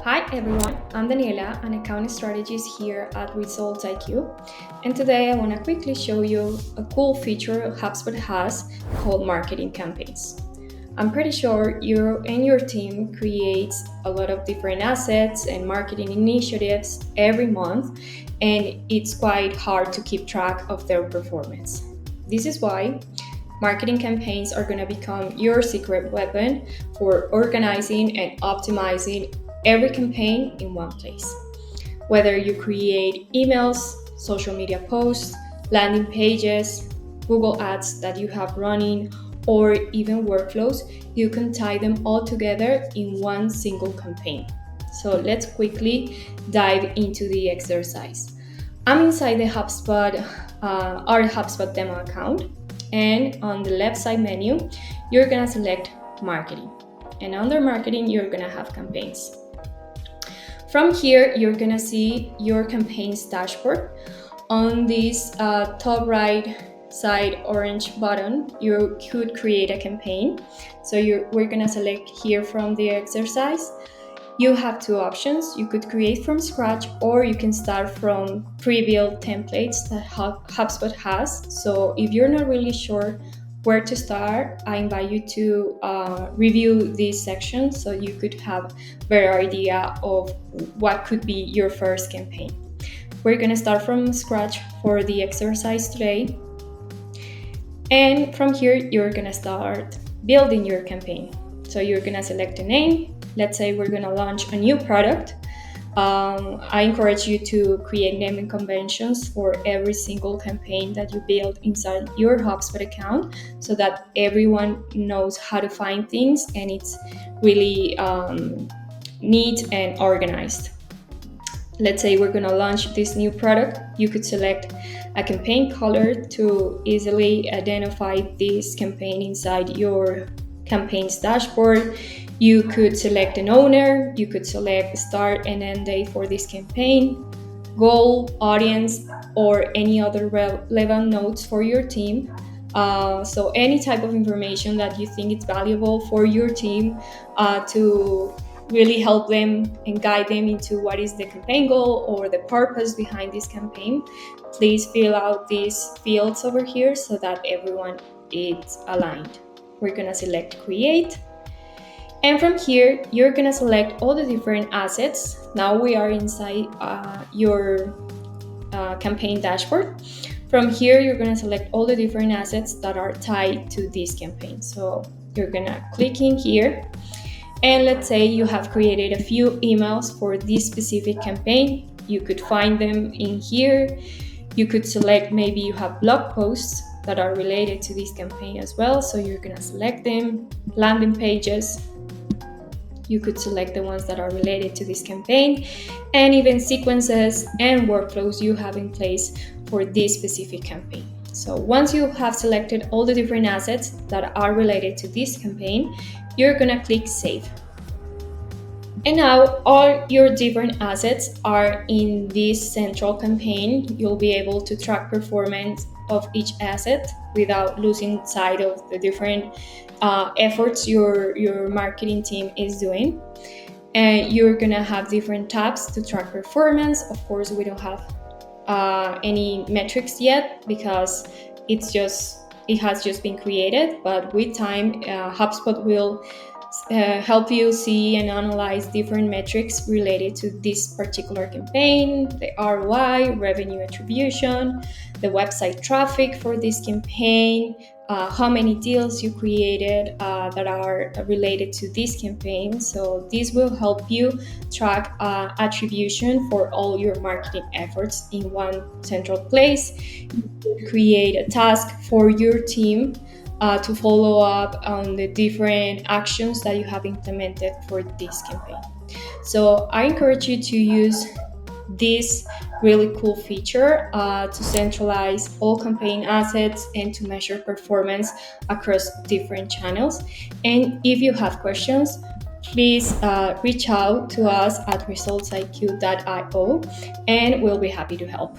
Hi everyone, I'm Daniela, an account strategist here at ResultsIQ, and today I want to quickly show you a cool feature HubSpot has called marketing campaigns. I'm pretty sure you and your team creates a lot of different assets and marketing initiatives every month, and it's quite hard to keep track of their performance. This is why marketing campaigns are going to become your secret weapon for organizing and optimizing every campaign in one place. Whether you create emails, social media posts, landing pages, Google Ads that you have running, or even workflows, you can tie them all together in one single campaign. So let's quickly dive into the exercise. I'm inside the our HubSpot demo account, and on the left side menu, you're gonna select marketing. And under marketing, you're gonna have campaigns. From here, you're gonna see your campaigns dashboard. On this top right side orange button, you could create a campaign. So we're gonna select here from the exercise. You have two options. You could create from scratch, or you can start from pre-built templates that HubSpot has. So if you're not really sure where to start, I invite you to review this section so you could have a better idea of what could be your first campaign. We're gonna start from scratch for the exercise today. And from here, you're gonna start building your campaign. So you're gonna select a name. Let's say we're gonna launch a new product. I encourage you to create naming conventions for every single campaign that you build inside your HubSpot account so that everyone knows how to find things and it's really neat and organized. Let's say we're gonna launch this new product. You could select a campaign color to easily identify this campaign inside your campaigns dashboard. You could select an owner, you could select start and end date for this campaign, goal, audience, or any other relevant notes for your team. So any type of information that you think is valuable for your team to really help them and guide them into what is the campaign goal or the purpose behind this campaign. Please fill out these fields over here so that everyone is aligned. We're gonna select create. And from here, you're gonna select all the different assets. Now we are inside your campaign dashboard. From here, you're gonna select all the different assets that are tied to this campaign. So you're gonna click in here. And let's say you have created a few emails for this specific campaign. You could find them in here. You could select, maybe you have blog posts that are related to this campaign as well. So you're gonna select them, landing pages. You could select the ones that are related to this campaign, and even sequences and workflows you have in place for this specific campaign. So once you have selected all the different assets that are related to this campaign, you're gonna click Save. And now all your different assets are in this central campaign. You'll be able to track performance of each asset without losing sight of the different efforts your marketing team is doing. And you're gonna have different tabs to track performance. Of course, we don't have any metrics yet because it has just been created, but with time, HubSpot will help you see and analyze different metrics related to this particular campaign, the ROI, revenue attribution, the website traffic for this campaign, how many deals you created that are related to this campaign. So this will help you track attribution for all your marketing efforts in one central place. You could create a task for your team to follow up on the different actions that you have implemented for this campaign. So I encourage you to use this really cool feature to centralize all campaign assets and to measure performance across different channels. And if you have questions, please reach out to us at ResultsIQ.io and we'll be happy to help.